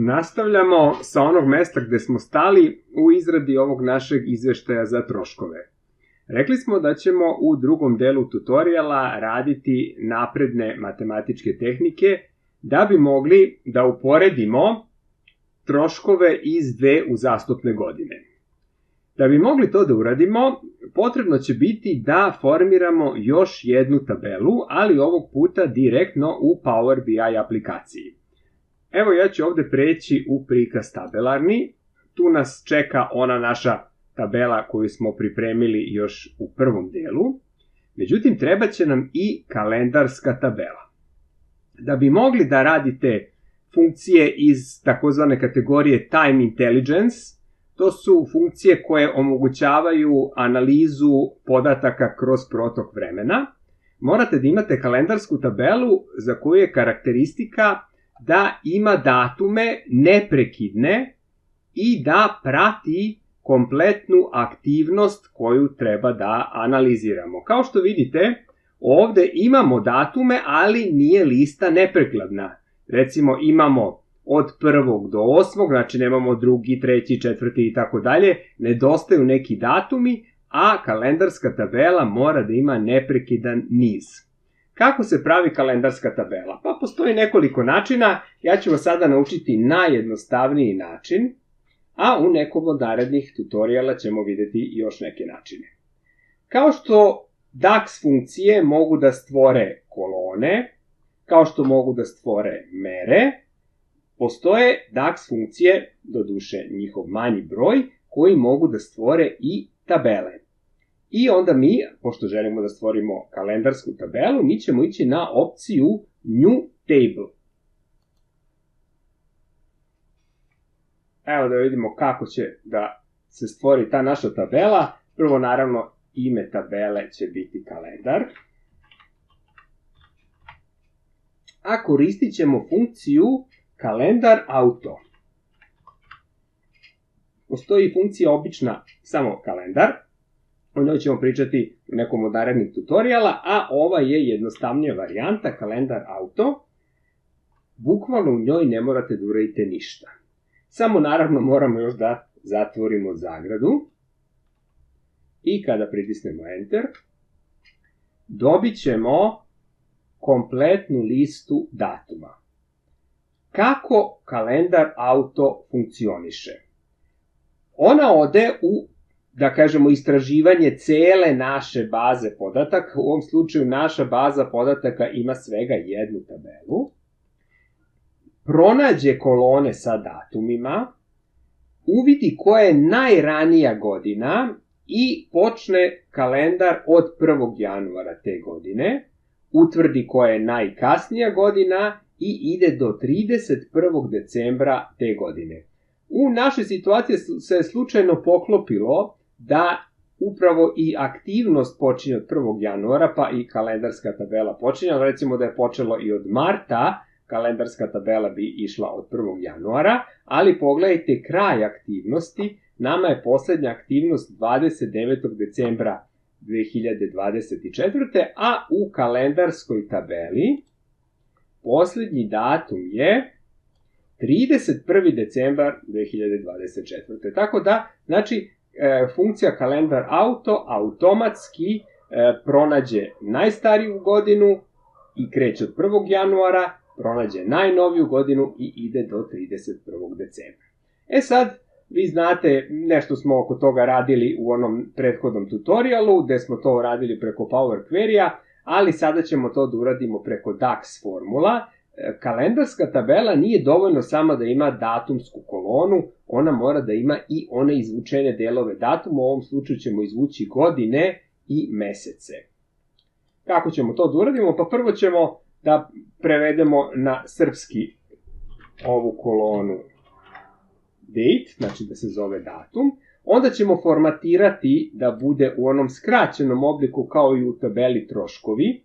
Nastavljamo sa onog mesta gde smo stali u izradi ovog našeg izveštaja za troškove. Rekli smo da ćemo u drugom delu tutoriala raditi napredne matematičke tehnike da bi mogli da uporedimo troškove iz dve uzastopne godine. Da bi mogli to da uradimo, potrebno će biti da formiramo još jednu tabelu, ali ovog puta direktno u Power BI aplikaciji. Evo ja ću ovde preći u prikaz tabelarni. Tu nas čeka ona naša tabela koju smo pripremili još u prvom delu. Međutim, treba će nam i kalendarska tabela. Da bi mogli da radite funkcije iz takozvane kategorije Time Intelligence, to su funkcije koje omogućavaju analizu podataka kroz protok vremena, morate da imate kalendarsku tabelu za koju je karakteristika da ima datume neprekidne i da prati kompletnu aktivnost koju treba da analiziramo. Kao što vidite, ovde imamo datume, ali nije lista neprekladna. Recimo imamo od 1. do 8. znači nemamo 2., 3., 4. i tako dalje, nedostaju neki datumi, a kalendarska tabela mora da ima neprekidan niz. Kako se pravi kalendarska tabela? Pa postoji nekoliko načina, ja ću vas sada naučiti najjednostavniji način, a u nekom od narednih tutoriala ćemo videti još neke načine. Kao što DAX funkcije mogu da stvore kolone, kao što mogu da stvore mere, postoje DAX funkcije, doduše njihov manji broj, koji mogu da stvore i tabele. I onda mi, pošto želimo da stvorimo kalendarsku tabelu, mi ćemo ići na opciju New Table. Evo da vidimo kako će da se stvori ta naša tabela. Prvo, naravno, ime tabele će biti kalendar. A koristit ćemo funkciju kalendar auto. Postoji funkcija obična samo kalendar. O njoj ćemo pričati u nekom od narednih tutoriala, a ova je jednostavnija varijanta, kalendar auto. Bukvalno u njoj ne morate da uradite ništa. Samo naravno moramo još da zatvorimo zagradu. I kada pritisnemo Enter, dobit ćemo kompletnu listu datuma. Kako kalendar auto funkcioniše? Ona ode u, da kažemo, istraživanje cele naše baze podataka. U ovom slučaju naša baza podataka ima svega jednu tabelu. Pronađe kolone sa datumima, uvidi koja je najranija godina i počne kalendar od 1. januara te godine, utvrdi koja je najkasnija godina i ide do 31. decembra te godine. U našoj situaciji se slučajno poklopilo da upravo i aktivnost počinje od 1. januara, pa i kalendarska tabela počinje. Recimo da je počelo i od marta, kalendarska tabela bi išla od 1. januara, ali pogledajte kraj aktivnosti, nama je poslednja aktivnost 29. decembra 2024. A u kalendarskoj tabeli poslednji datum je 31. decembar 2024. Tako da, znači, funkcija kalendar auto automatski pronađe najstariju godinu i kreće od 1. januara, pronađe najnoviju godinu i ide do 31. decembra. E sad, vi znate, nešto smo oko toga radili u onom prethodnom tutorialu, gde smo to radili preko Power Query-a, ali sada ćemo to da uradimo preko DAX formula. Kalendarska tabela nije dovoljno samo da ima datumsku kolonu, ona mora da ima i one izvučene delove datuma, u ovom slučaju ćemo izvući godine i mesece. Kako ćemo to da uradimo? Pa prvo ćemo da prevedemo na srpski ovu kolonu date, znači da se zove datum, onda ćemo formatirati da bude u onom skraćenom obliku kao i u tabeli troškovi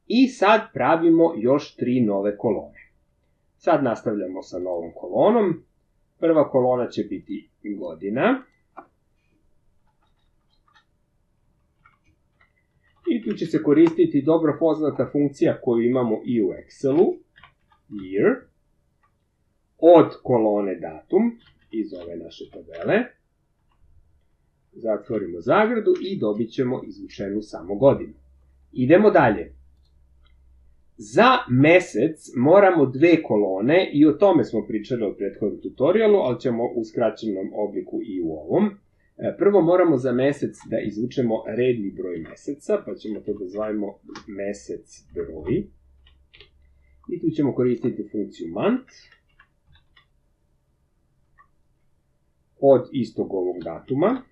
i sad pravimo još 3 nove kolone. Sad nastavljamo sa novom kolonom. Prva kolona će biti godina. I tu će se koristiti dobro poznata funkcija koju imamo i u Excelu, year. od kolone datum iz ove naše tabele. Zatvorimo zagradu i dobit ćemo izvučenu samo godinu. Idemo dalje. Za mesec moramo dve kolone i o tome smo pričali u prethodnom tutorialu, ali ćemo u skraćenom obliku i u ovom. Prvo moramo za mesec da izvučemo redni broj meseca, pa ćemo to da zovemo mesec broj. I tu ćemo koristiti funkciju month od istog ovog datuma.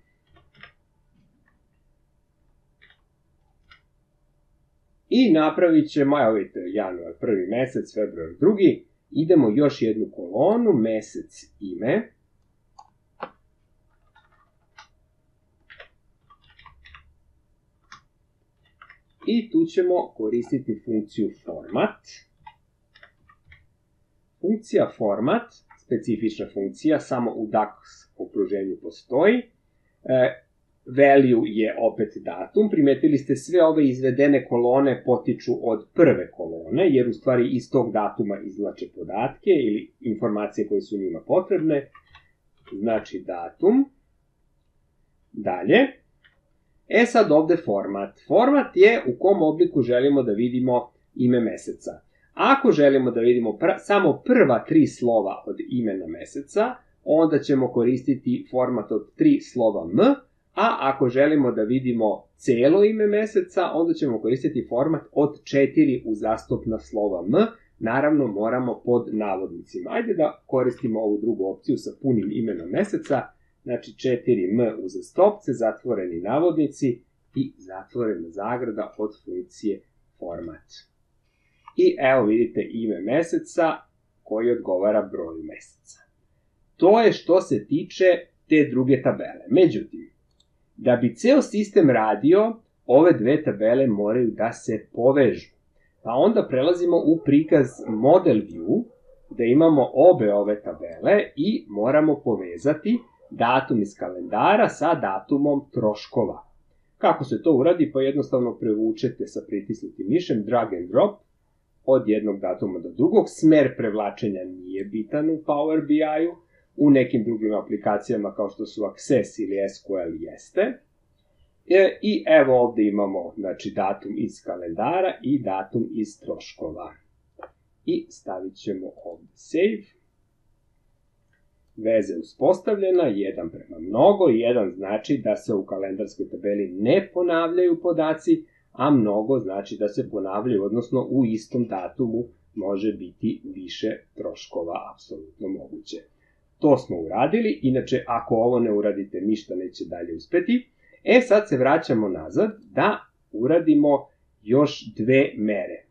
I napravit ćemo, evo vidite, januar prvi mesec, februar drugi, idemo još jednu kolonu, mesec ime. I tu ćemo koristiti funkciju format. Funkcija format, specifična funkcija, samo u DAX okruženju postoji. Value je opet datum. Primetili ste sve ove izvedene kolone potiču od prve kolone, jer u stvari iz tog datuma izvlače podatke ili informacije koje su njima potrebne. Znači datum. Dalje. Sad ovde format. Format je u kom obliku želimo da vidimo ime meseca. Ako želimo da vidimo samo prva tri slova od imena meseca, onda ćemo koristiti format od 3 slova M, a ako želimo da vidimo celo ime meseca, onda ćemo koristiti format od 4 uzastopna slova M. Naravno, moramo pod navodnicima. Ajde da koristimo ovu drugu opciju sa punim imenom meseca. Znači 4M uzastopce, zatvoreni navodnici i zatvorena zagrada od funkcije format. I evo vidite ime meseca koji odgovara broju meseca. To je što se tiče te druge tabele. Međutim, da bi ceo sistem radio, ove dve tabele moraju da se povežu. Pa onda prelazimo u prikaz Model View, gde imamo obe ove tabele i moramo povezati datum iz kalendara sa datumom troškova. Kako se to uradi? Pa jednostavno prevučete sa pritisnutim mišem, drag and drop, od jednog datuma do drugog. Smer prevlačenja nije bitan u Power BI-u, u nekim drugim aplikacijama kao što su Access ili SQL jeste. I evo ovde imamo datum iz kalendara i datum iz troškova. I stavit ćemo ovde save. Veza je uspostavljena, 1 prema mnogo, 1 znači da se u kalendarskoj tabeli ne ponavljaju podaci, a mnogo znači da se ponavljaju, odnosno u istom datumu može biti više troškova, apsolutno moguće. To smo uradili, inače ako ovo ne uradite ništa neće dalje uspeti. Sad se vraćamo nazad da uradimo još dve mere.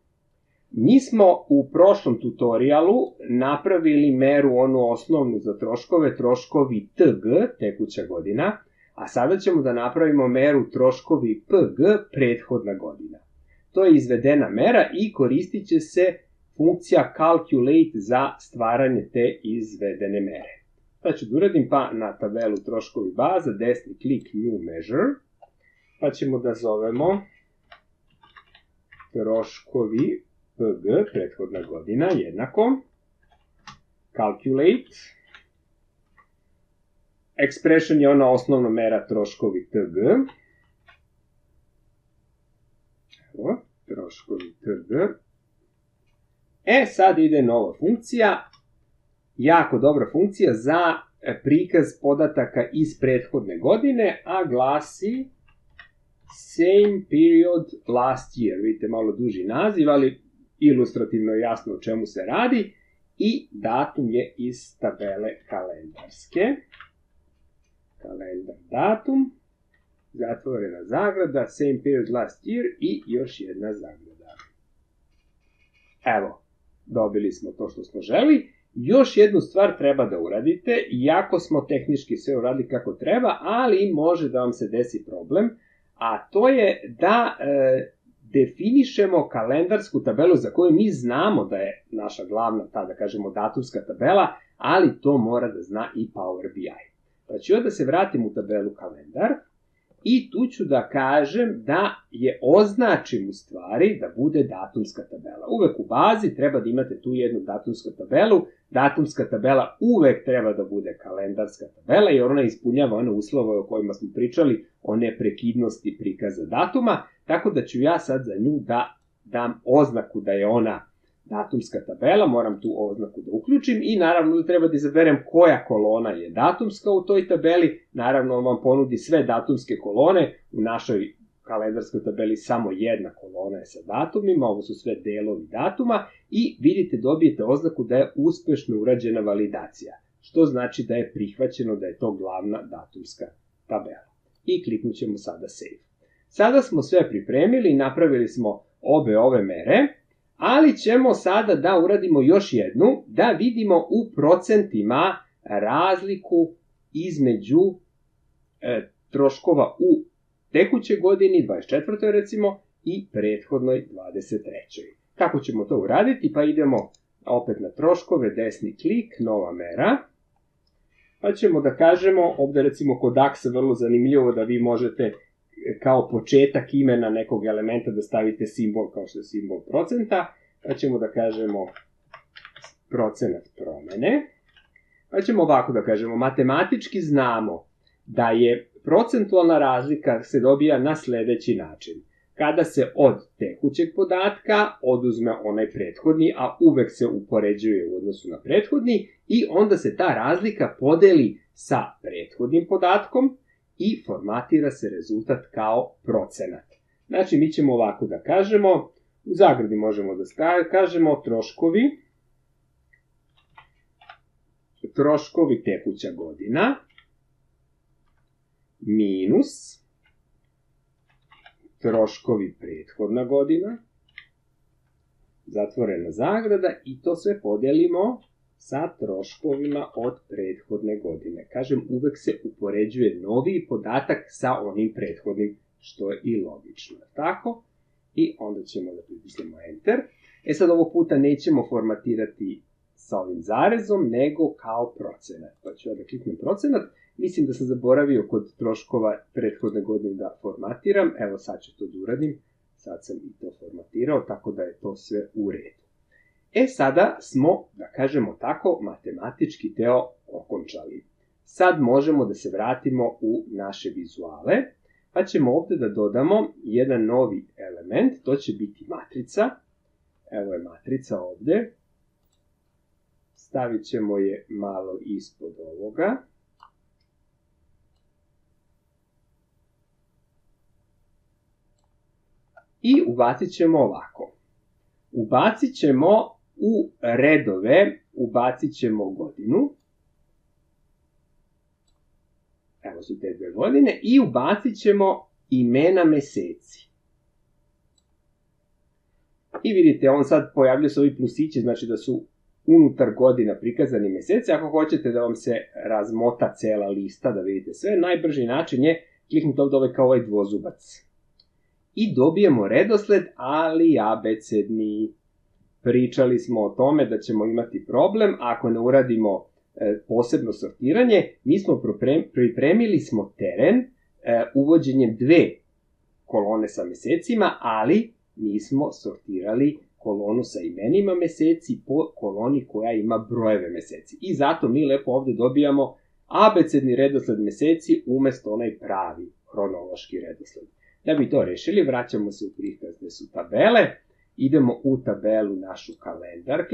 Mi smo u prošlom tutorialu napravili meru onu osnovnu za troškove, troškovi TG, tekuća godina, a sada ćemo da napravimo meru troškovi PG, prethodna godina. To je izvedena mera i koristit će se funkcija calculate za stvaranje te izvedene mere. Sad ću da uradim pa na tabelu troškovi baza, desni klik New Measure, pa ćemo da zovemo troškovi PG, prethodna godina, jednako, calculate, expression je ona osnovna mera troškovi TG, evo, troškovi TG, sad ide nova funkcija, jako dobra funkcija za prikaz podataka iz prethodne godine, a glasi same period last year. Vidite, malo duži naziv, ali ilustrativno je jasno o čemu se radi. I datum je iz tabele kalendarske. Kalendar datum, zatvorena zagrada, same period last year i još jedna zagrada. Evo, dobili smo to što smo želi. Još jednu stvar treba da uradite, iako smo tehnički sve uradili kako treba, ali može da vam se desi problem, a to je da definišemo kalendarsku tabelu za koju mi znamo da je naša glavna, da kažemo, datumska tabela, ali to mora da zna i Power BI. Pa ću ja da se vratim u tabelu kalendar I tu ću da kažem da je označim u stvari da bude datumska tabela. Uvek u bazi treba da imate tu jednu datumsku tabelu. Datumska tabela uvek treba da bude kalendarska tabela jer ona ispunjava one uslove o kojima smo pričali o neprekidnosti prikaza datuma. Tako da ću ja sad za nju da dam oznaku da je ona datumska tabela, moram tu oznaku da uključim i naravno da treba da izaberem koja kolona je datumska u toj tabeli. Naravno on vam ponudi sve datumske kolone, u našoj kalendarskoj tabeli samo jedna kolona je sa datumima, ovo su sve delovi datuma i vidite dobijete oznaku da je uspešno urađena validacija, što znači da je prihvaćeno da je to glavna datumska tabela. I kliknut ćemo sada Save. Sada smo sve pripremili i napravili smo obe ove mere, ali ćemo sada da uradimo još jednu, da vidimo u procentima razliku između troškova u tekućoj godini, 24. recimo, i prethodnoj 23. Kako ćemo to uraditi? Pa idemo opet na troškove, desni klik, nova mera, pa ćemo da kažemo, ovde recimo kod AXA vrlo zanimljivo da vi možete kao početak imena nekog elementa da stavite simbol kao što je simbol procenta, pa ćemo da kažemo procenat promene, pa ćemo ovako da kažemo, matematički znamo da je procentualna razlika se dobija na sledeći način. Kada se od tekućeg podatka oduzme onaj prethodni, a uvek se upoređuje u odnosu na prethodni, i onda se ta razlika podeli sa prethodnim podatkom i formatira se rezultat kao procenat. Znači, mi ćemo ovako da kažemo, u zagradi možemo da kažemo troškovi tekuća godina minus troškovi prethodna godina, zatvorena zagrada, i to sve podelimo sa troškovima od prethodne godine. Kažem, uvek se upoređuje noviji podatak sa onim prethodnim, što je i logično. Tako? I onda ćemo da pritisnemo Enter. Sad ovog puta nećemo formatirati sa ovim zarezom, nego kao procenat. Pa ću ja da kliknem procenat. Mislim da sam zaboravio kod troškova prethodne godine da formatiram. Evo sad ću to da uradim. Sad sam i to formatirao, tako da je to sve u redu. Sada smo, da kažemo tako, matematički deo okončali. Sad možemo da se vratimo u naše vizuale, pa ćemo ovde da dodamo jedan novi element, to će biti matrica. Evo je matrica ovde. Stavit ćemo je malo ispod ovoga. I ubacit ćemo ovako. Ubacit ćemo u redove, ubacit ćemo godinu. Evo su te dve godine. I ubacit ćemo imena meseci. I vidite, on sad pojavljaju se ovi plusići, znači da su unutar godina prikazani meseci. Ako hoćete da vam se razmota cela lista, da vidite sve, najbrži način je kliknuti ovde kao ovaj dvozubac. I dobijemo redosled, ali abecedni. Pričali smo o tome da ćemo imati problem ako ne uradimo posebno sortiranje. Mi smo pripremili smo teren uvođenjem dve kolone sa mesecima, ali nismo sortirali kolonu sa imenima meseci po koloni koja ima brojeve meseci. I zato mi lepo ovde dobijamo abecedni redosled meseci umesto onaj pravi hronološki redosled. Da bi to rešili, vraćamo se u prikaz gde su tabele, idemo u tabelu našu kalendar,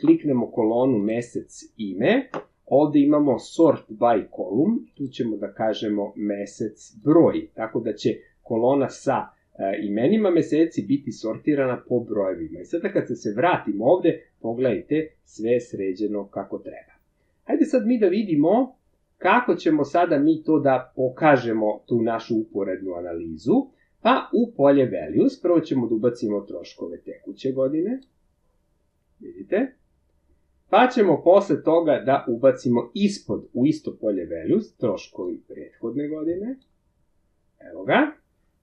kliknemo kolonu mesec ime, ovde imamo sort by column, tu ćemo da kažemo mesec broj, tako da će kolona sa imenima meseci biti sortirana po brojevima. I sada kad se vratimo ovde, pogledajte, sve je sređeno kako treba. Hajde sad mi da vidimo kako ćemo sada mi to da pokažemo tu našu uporednu analizu. Pa u polje values, prvo ćemo da ubacimo troškove tekuće godine, vidite, pa ćemo posle toga da ubacimo u isto polje values troškovi prethodne godine, evo ga,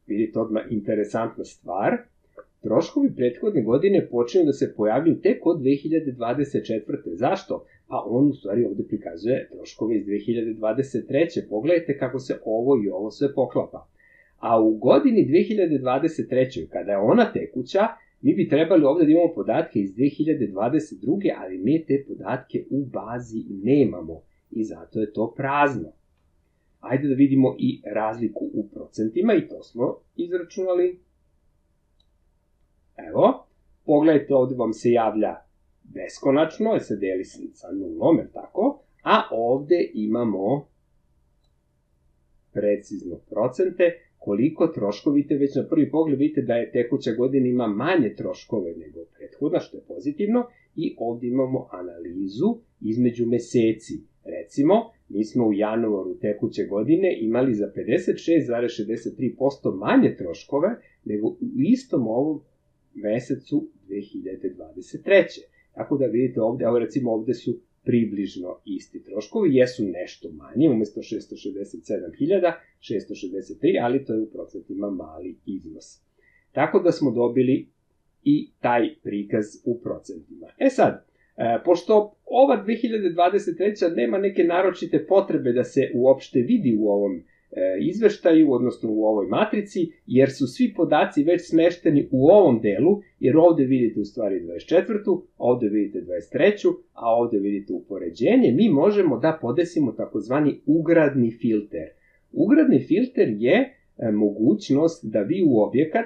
vidite odmah interesantna stvar, troškovi prethodne godine počinju da se pojavljuju tek od 2024. Zašto? Pa on u stvari ovde prikazuje troškove iz 2023. Pogledajte kako se ovo i ovo sve poklapa. A u godini 2023. kada je ona tekuća, mi bi trebali ovde da imamo podatke iz 2022. ali mi te podatke u bazi nemamo i zato je to prazno. Ajde da vidimo i razliku u procentima i to smo izračunali. Evo, pogledajte, ovde vam se javlja beskonačno, jer se deli sa nulom, je tako? A ovde imamo precizno procente, koliko troškovi, vidite već na prvi pogled vidite da je tekuća godina ima manje troškove nego prethodna, što je pozitivno, i ovde imamo analizu između meseci. Recimo, mi smo u januaru tekuće godine imali za 56,63% manje troškove nego u istom ovom mesecu 2023. Tako da vidite ovde, evo recimo ovde su približno isti troškovi, jesu nešto manji, umesto 667.000, 663, ali to je u procentima mali iznos. Tako da smo dobili i taj prikaz u procentima. E sad, pošto ova 2023. nema neke naročite potrebe da se uopšte vidi u ovom izveštaju, odnosno u ovoj matrici, jer su svi podaci već smešteni u ovom delu, jer ovde vidite u stvari 24. ovde vidite 23. a ovde vidite upoređenje, mi možemo da podesimo takozvani ugradni filter. Ugradni filter je mogućnost da vi u objekat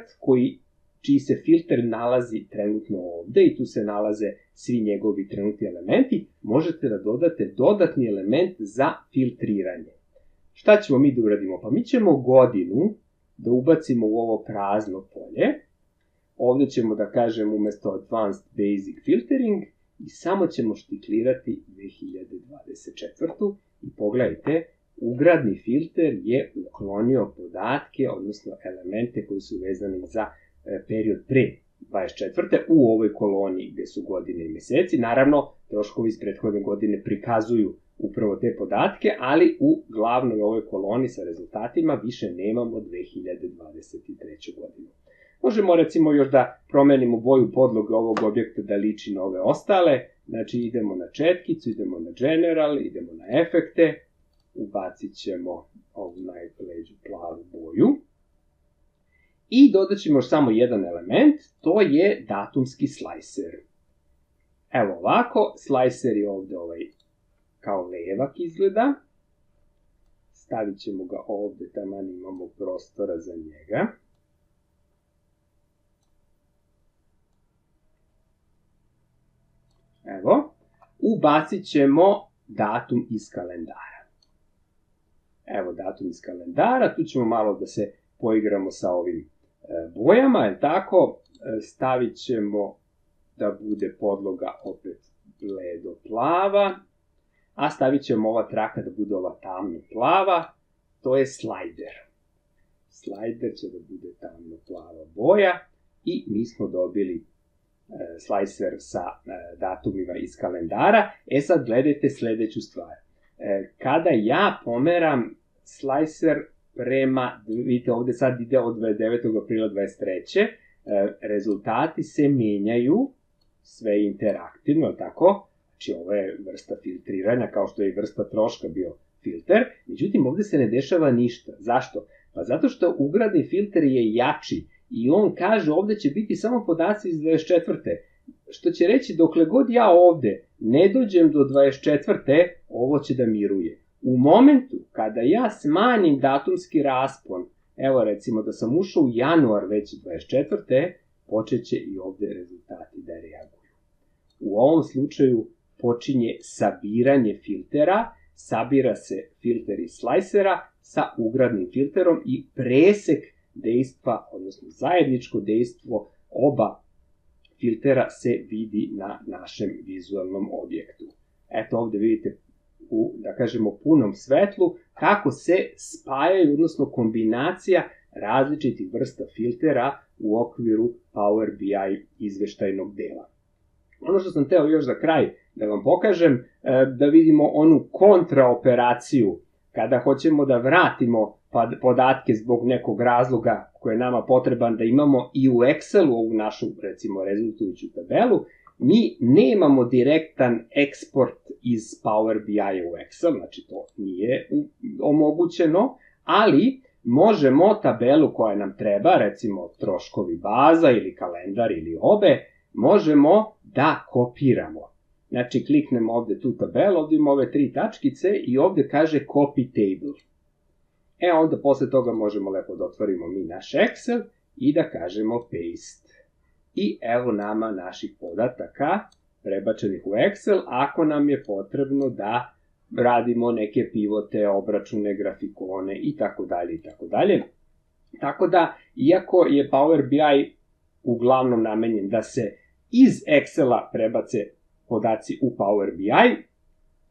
čiji se filter nalazi trenutno ovde i tu se nalaze svi njegovi trenutni elementi, možete da dodate dodatni element za filtriranje. Šta ćemo mi da uradimo? Pa mi ćemo godinu da ubacimo u ovo prazno polje. Ovde ćemo da kažem umesto Advanced Basic Filtering i samo ćemo štiklirati 2024. I pogledajte, ugradni filter je uklonio podatke, odnosno elemente koji su vezani za period pre 24. u ovoj koloni gde su godine i meseci. Naravno, troškovi iz prethodne godine prikazuju upravo te podatke, ali u glavnoj ovoj koloni sa rezultatima više nemamo 2023. godinu. Možemo recimo još da promenimo boju podloge ovog objekta da liči na ove ostale, znači idemo na četkicu, idemo na General, idemo na efekte, ubacit ćemo ovu najleđu plavu boju i dodat ćemo još samo jedan element, to je datumski slicer. Evo ovako, slicer je ovde kao levak izgleda. Stavit ćemo ga ovde, taman imamo prostora za njega. Evo, ubacit ćemo datum iz kalendara. Evo datum iz kalendara, tu ćemo malo da se poigramo sa ovim bojama, je tako? Stavit ćemo da bude podloga opet bledo plava, a stavit ćemo ova traka da bude ova tamno plava, to je slider. Slider će da bude tamno plava boja i mi smo dobili slicer sa datumima iz kalendara. E sad gledajte sledeću stvar. Kada ja pomeram slicer prema, vidite ovde sad ide od 29. aprila 23. Rezultati se menjaju, sve interaktivno, tako? Znači ovo je vrsta filtriranja, kao što je i vrsta troška bio filter, međutim ovde se ne dešava ništa. Zašto? Pa zato što ugradni filter je jači i on kaže ovde će biti samo podaci iz 24. Što će reći dokle god ja ovde ne dođem do 24. ovo će da miruje. U momentu kada ja smanjim datumski raspon, evo recimo da sam ušao u januar već 24. počet će i ovde rezultati da reaguju. U ovom slučaju počinje sabiranje filtera, sabira se filter iz slicera sa ugradnim filterom i presek dejstva, odnosno zajedničko dejstvo oba filtera se vidi na našem vizualnom objektu. Eto ovde vidite u, da kažemo, punom svetlu kako se spajaju, odnosno kombinacija različitih vrsta filtera u okviru Power BI izveštajnog dela. Ono što sam teo još za kraj da vam pokažem, da vidimo onu kontraoperaciju kada hoćemo da vratimo podatke zbog nekog razloga koji je nama potreban da imamo i u Excelu ovu našu, recimo, rezultujuću tabelu, mi nemamo direktan eksport iz Power BI-a u Excel, znači to nije omogućeno, ali možemo tabelu koja nam treba, recimo troškovi baza ili kalendar ili obe, možemo da kopiramo. Znači, kliknemo ovde tu tabelu, ovde imamo ove 3 tačkice i ovde kaže copy table. Onda posle toga možemo lepo da otvorimo mi naš Excel i da kažemo paste. I evo nama naših podataka prebačenih u Excel, ako nam je potrebno da radimo neke pivote, obračune, grafikone i tako dalje i tako dalje. Tako da, iako je Power BI uglavnom namenjen da se iz Excela prebace podaci u Power BI,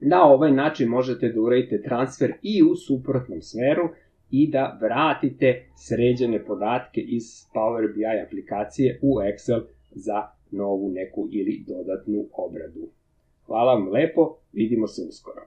na ovaj način možete da uradite transfer i u suprotnom smeru i da vratite sređene podatke iz Power BI aplikacije u Excel za novu neku ili dodatnu obradu. Hvala vam lepo, vidimo se uskoro.